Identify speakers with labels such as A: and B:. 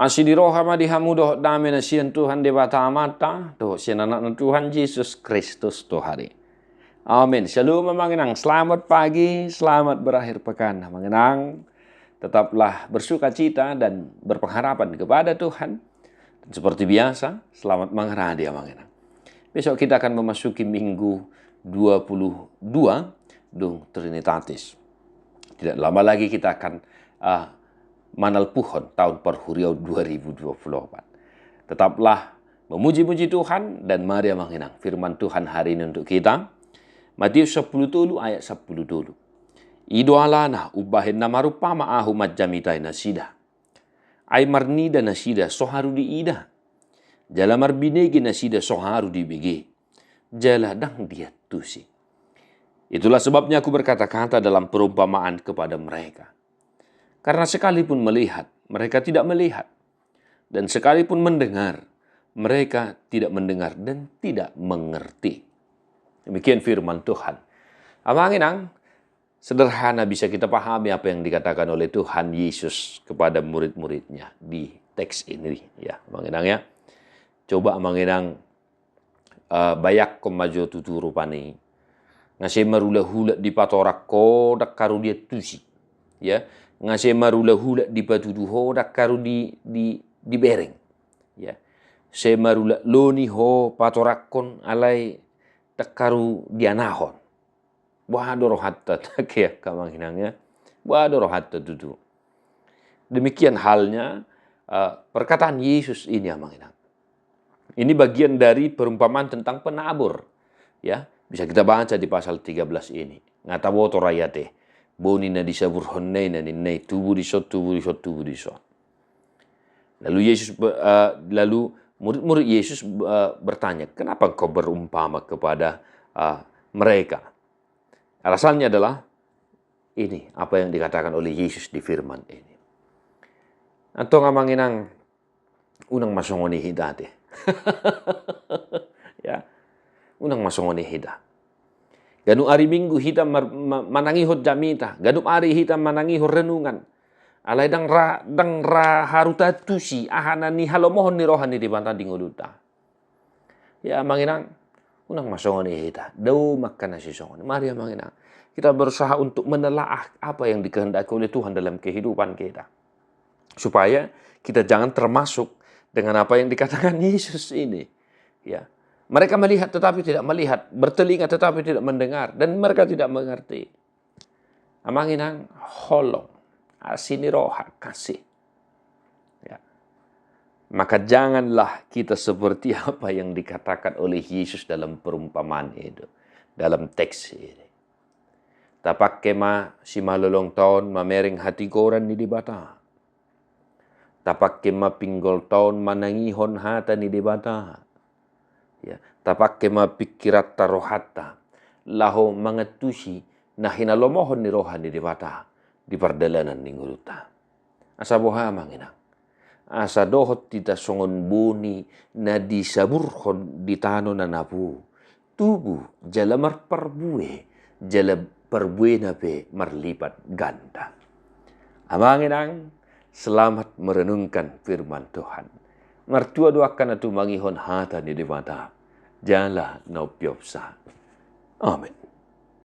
A: Asidi roha madihamu doh dame na sian Tuhan debata amata doh sian anak Tuhan Yesus Kristus Tuhari. Amin. Shalom manginang. Selamat pagi, selamat berakhir pekan. Manginang, tetaplah bersuka cita dan berpengharapan kepada Tuhan. Dan seperti biasa, selamat mengharadia manginang. Besok kita akan memasuki minggu 22 Dung Trinitatis. Tidak lama lagi kita akan manal puhon tahun perhuriau 2024. Tetaplah memuji-muji Tuhan dan mari manginang firman Tuhan hari ini untuk kita. Matius 10 dulu ayat 10 dulu. Ido alana ubahin namarupa ma'ahu majamitai nasida. Ay marnida nasida soharu di ida. Jala marbinegi nasida soharu di bege. Jala dang dia tusi. Itulah sebabnya aku berkata-kata dalam perumpamaan kepada mereka. Karena sekalipun melihat, mereka tidak melihat. Dan sekalipun mendengar, mereka tidak mendengar dan tidak mengerti. Demikian firman Tuhan. Amanginang, sederhana bisa kita pahami apa yang dikatakan oleh Tuhan Yesus kepada murid-muridnya di teks ini. Ya, amanginang ya. Coba amanginang bayak komajo tuturu pani. Ngasih marula-hula di patorak kodak karu dia tusi. Ya. Ngasih marula-hula di patuduho dak karu di bereng. Ya. Se marula loni ho patorakon alai dak karu dianahon. Wadoro hatta takia kamanginangnya. Wadoro hatta tutu. Demikian halnya perkataan Yesus ini amanginang. Ini bagian dari perumpamaan tentang penabur. Ya, bisa kita baca di pasal 13 ini. Ngatawoto rayate. Boni na disabur honne na ninay tubuh disot. Lalu murid-murid Yesus bertanya, kenapa kau berumpama kepada mereka? Alasannya adalah ini apa yang dikatakan oleh Yesus di firman ini. Atau ngamanginang unang masongoni hidate. Ya, unang masongoni hidate. Ganu ari minggu hita manangihot jamita. Ganu ari hita manangihot renungan. Alay dang ra haruta tusi ahana ni halomohon ni rohan ni dibantah dinguluta. Ya manginang unang masongon ni hita. Dau makan nasi songon. Mari manginang. Kita berusaha untuk menelaah apa yang dikehendaki oleh Tuhan dalam kehidupan kita. Supaya kita jangan termasuk dengan apa yang dikatakan Yesus ini. Ya. Mereka melihat tetapi tidak melihat, bertelinga tetapi tidak mendengar, dan mereka tidak mengerti. Amanginang holong, asini roha kasih. Ya. Maka janganlah kita seperti apa yang dikatakan oleh Yesus dalam perumpamaan itu, dalam teks ini. Tapak kema si malolong taon mamering hati koran ni dibata. Tapak kema pinggol taon manangihon hata ni dibata. Ya, tapak kema pikirat tarohata laho mangetusi na hinalomohon ni rohan ni dibata di pardalanan ni nguluta. Asa boha manginang. Asa dohot tita songon buni na disaburhon di tano na napu. Tubuh jala marparbue, jala parbue na pe marlipat ganda. Amanginang, selamat merenungkan firman Tuhan. Martua-duakan atu mangihon hata ni dibata. Jala no piopsa. Amin.